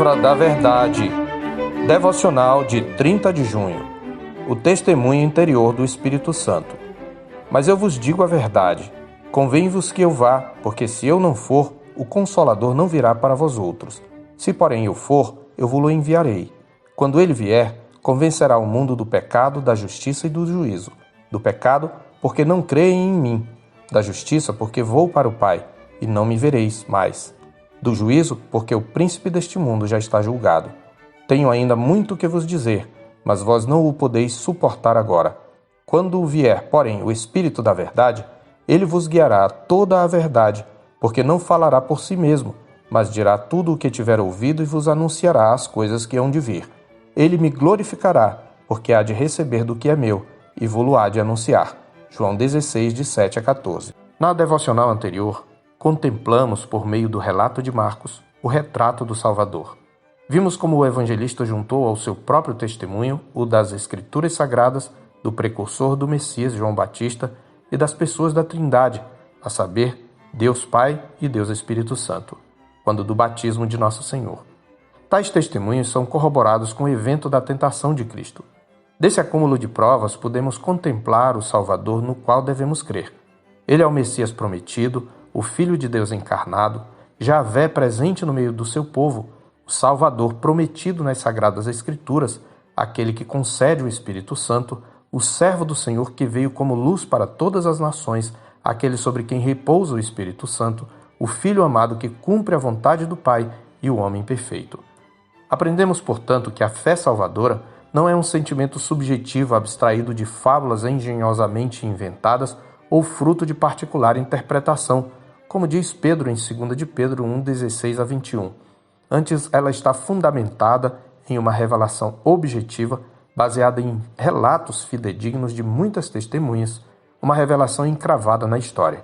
Palavra da Verdade. Devocional de 30 de junho. O testemunho interior do Espírito Santo. Mas eu vos digo a verdade. Convém-vos que eu vá, porque se eu não for, o Consolador não virá para vós outros. Se porém eu for, eu vos-lo enviarei. Quando ele vier, convencerá o mundo do pecado, da justiça e do juízo. Do pecado, porque não creem em mim. Da justiça, porque vou para o Pai, e não me vereis mais. Do juízo, porque o príncipe deste mundo já está julgado. Tenho ainda muito que vos dizer, mas vós não o podeis suportar agora. Quando vier, porém, o Espírito da verdade, ele vos guiará a toda a verdade, porque não falará por si mesmo, mas dirá tudo o que tiver ouvido e vos anunciará as coisas que hão de vir. Ele me glorificará, porque há de receber do que é meu, e vô-lo há de anunciar. João 16, de 7 a 14. Na devocional anterior, contemplamos, por meio do relato de Marcos, o retrato do Salvador. Vimos como o evangelista juntou ao seu próprio testemunho o das Escrituras Sagradas, do precursor do Messias, João Batista, e das pessoas da Trindade, a saber, Deus Pai e Deus Espírito Santo, quando do batismo de Nosso Senhor. Tais testemunhos são corroborados com o evento da tentação de Cristo. Desse acúmulo de provas, podemos contemplar o Salvador no qual devemos crer. Ele é o Messias prometido, o Filho de Deus encarnado, Javé presente no meio do seu povo, o Salvador prometido nas Sagradas Escrituras, aquele que concede o Espírito Santo, o servo do Senhor que veio como luz para todas as nações, aquele sobre quem repousa o Espírito Santo, o Filho amado que cumpre a vontade do Pai e o homem perfeito. Aprendemos, portanto, que a fé salvadora não é um sentimento subjetivo abstraído de fábulas engenhosamente inventadas ou fruto de particular interpretação, como diz Pedro em 2 de Pedro 1, 16 a 21. Antes, ela está fundamentada em uma revelação objetiva, baseada em relatos fidedignos de muitas testemunhas, uma revelação encravada na história.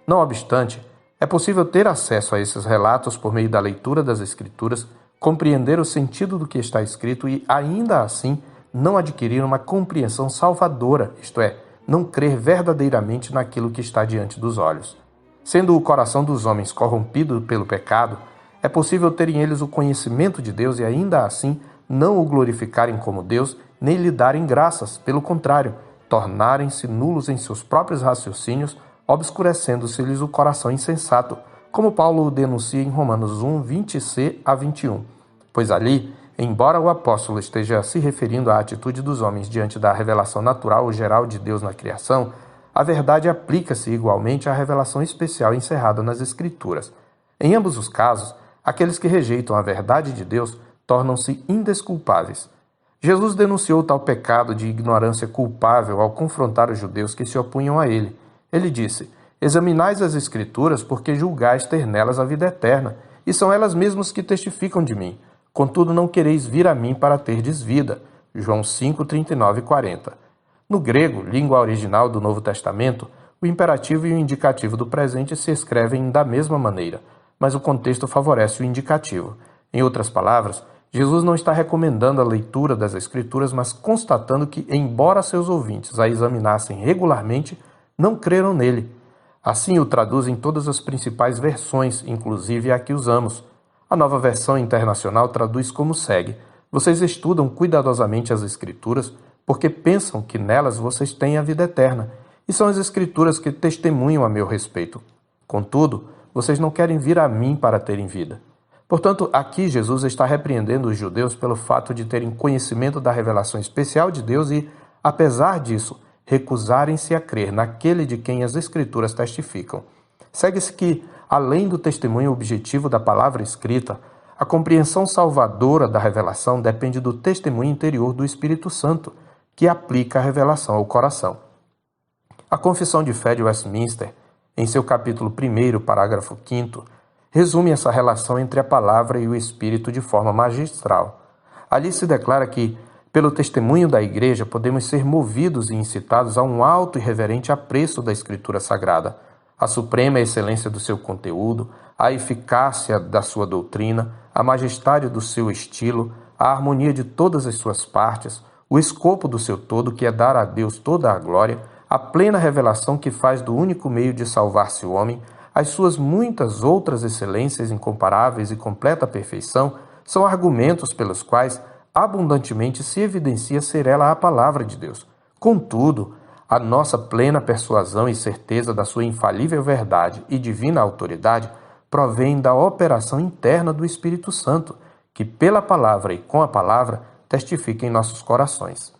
Não obstante, é possível ter acesso a esses relatos por meio da leitura das Escrituras, compreender o sentido do que está escrito e, ainda assim, não adquirir uma compreensão salvadora, isto é, não crer verdadeiramente naquilo que está diante dos olhos. Sendo o coração dos homens corrompido pelo pecado, é possível ter em eles o conhecimento de Deus e ainda assim não o glorificarem como Deus, nem lhe darem graças, pelo contrário, tornarem-se nulos em seus próprios raciocínios, obscurecendo-se-lhes o coração insensato, como Paulo denuncia em Romanos 1, 20c a 21. Pois ali, embora o apóstolo esteja se referindo à atitude dos homens diante da revelação natural ou geral de Deus na criação, a verdade aplica-se igualmente à revelação especial encerrada nas Escrituras. Em ambos os casos, aqueles que rejeitam a verdade de Deus tornam-se indesculpáveis. Jesus denunciou tal pecado de ignorância culpável ao confrontar os judeus que se opunham a ele. Ele disse: examinais as Escrituras, porque julgais ter nelas a vida eterna, e são elas mesmas que testificam de mim. Contudo, não quereis vir a mim para terdes vida. João 5, 39 e 40. No grego, língua original do Novo Testamento, o imperativo e o indicativo do presente se escrevem da mesma maneira, mas o contexto favorece o indicativo. Em outras palavras, Jesus não está recomendando a leitura das Escrituras, mas constatando que, embora seus ouvintes a examinassem regularmente, não creram nele. Assim o traduz em todas as principais versões, inclusive a que usamos. A Nova Versão Internacional traduz como segue: vocês estudam cuidadosamente as Escrituras, porque pensam que nelas vocês têm a vida eterna, e são as Escrituras que testemunham a meu respeito. Contudo, vocês não querem vir a mim para terem vida. Portanto, aqui Jesus está repreendendo os judeus pelo fato de terem conhecimento da revelação especial de Deus e, apesar disso, recusarem-se a crer naquele de quem as Escrituras testificam. Segue-se que, além do testemunho objetivo da palavra escrita, a compreensão salvadora da revelação depende do testemunho interior do Espírito Santo, que aplica a revelação ao coração. A Confissão de Fé de Westminster, em seu capítulo 1, parágrafo 5º, resume essa relação entre a palavra e o Espírito de forma magistral. Ali se declara que, pelo testemunho da Igreja, podemos ser movidos e incitados a um alto e reverente apreço da Escritura Sagrada, a suprema excelência do seu conteúdo, a eficácia da sua doutrina, a majestade do seu estilo, a harmonia de todas as suas partes, o escopo do seu todo, que é dar a Deus toda a glória, a plena revelação que faz do único meio de salvar-se o homem, as suas muitas outras excelências incomparáveis e completa perfeição, São argumentos pelos quais abundantemente se evidencia ser ela a palavra de Deus. Contudo, a nossa plena persuasão e certeza da sua infalível verdade e divina autoridade provém da operação interna do Espírito Santo, que pela palavra e com a palavra testifica em nossos corações.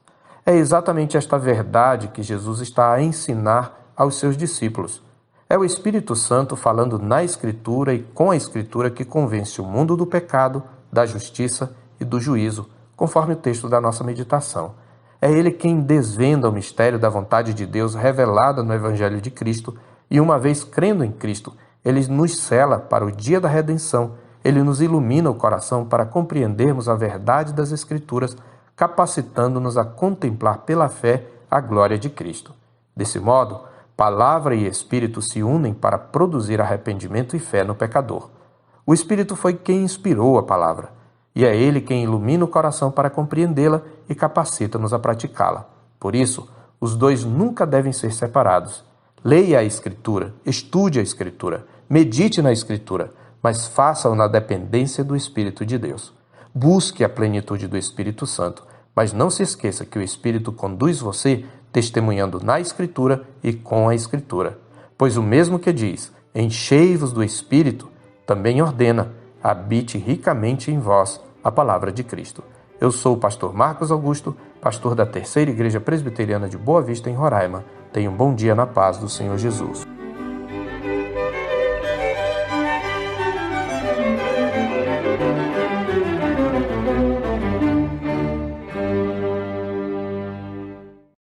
É exatamente esta verdade que Jesus está a ensinar aos seus discípulos. É o Espírito Santo falando na Escritura e com a Escritura que convence o mundo do pecado, da justiça e do juízo, conforme o texto da nossa meditação. É Ele quem desvenda o mistério da vontade de Deus revelada no Evangelho de Cristo e, uma vez crendo em Cristo, Ele nos cela para o dia da redenção. Ele nos ilumina o coração para compreendermos a verdade das Escrituras, capacitando-nos a contemplar pela fé a glória de Cristo. Desse modo, palavra e Espírito se unem para produzir arrependimento e fé no pecador. O Espírito foi quem inspirou a palavra, e é Ele quem ilumina o coração para compreendê-la e capacita-nos a praticá-la. Por isso, os dois nunca devem ser separados. Leia a Escritura, estude a Escritura, medite na Escritura, mas faça-o na dependência do Espírito de Deus. Busque a plenitude do Espírito Santo, mas não se esqueça que o Espírito conduz você testemunhando na Escritura e com a Escritura. Pois o mesmo que diz, enchei-vos do Espírito, também ordena, habite ricamente em vós a palavra de Cristo. Eu sou o pastor Marcos Augusto, pastor da Terceira Igreja Presbiteriana de Boa Vista, em Roraima. Tenha um bom dia na paz do Senhor Jesus.